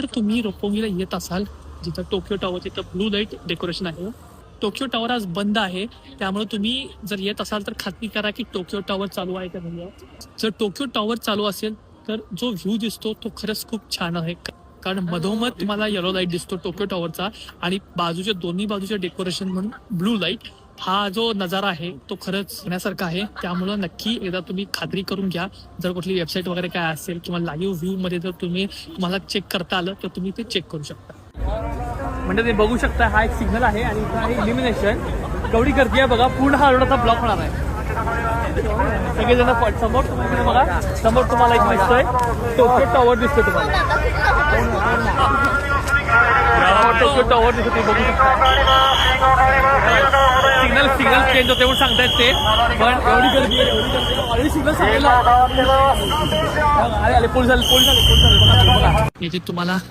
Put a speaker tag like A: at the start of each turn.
A: जर तुम्ही रोपोंगीला येत असाल, जिथं टोकियो टॉवर तिथं ब्लू लाईट डेकोरेशन आहे. टोकियो टॉवर आज बंद आहे, त्यामुळे तुम्ही जर येत असाल तर खात्री करा की टोकियो टॉवर चालू आहे का नाही. जर टोकियो टॉवर चालू असेल तर जो व्ह्यू दिसतो तो खरंच खूप छान आहे, कारण मधोमध तुम्हाला येलो लाईट दिसतो टोकियो टॉवरचा आणि बाजूच्या दोन्ही बाजूच्या डेकोरेशन म्हणून ब्लू लाईट. हा जो नजारा आहे तो खरंच बघण्यासारखा आहे. त्यामुळं नक्की एकदा तुम्ही खात्री करून घ्या. जर कुठली वेबसाईट वगैरे काय असेल किंवा लाईव्ह व्ह्यू मध्ये जर तुम्हाला चेक करता आलं तर तुम्ही ते चेक करू शकता. म्हणजे ते बघू शकता, हा एक सिग्नल आहे आणि इथं आहे इल्युमिनेशन. केवढी गर्दी आहे बघा, पूर्ण हा रोडचा ब्लॉक होणार आहे. सगळेजण समोर तुम्ही बघा, समोर तुम्हाला एक दिसतोय टोकियो टॉवर दिसतोय तुम्हाला. टोकियो टॉवर दिसतो ते बघू शकता. सिग्नल चेंज होते म्हणून सांगतायत ते, पण एवढी गर्दी आहे, ऑलरेडी सिग्नल सांगितलं. आले पोलीस आले. याची तुम्हाला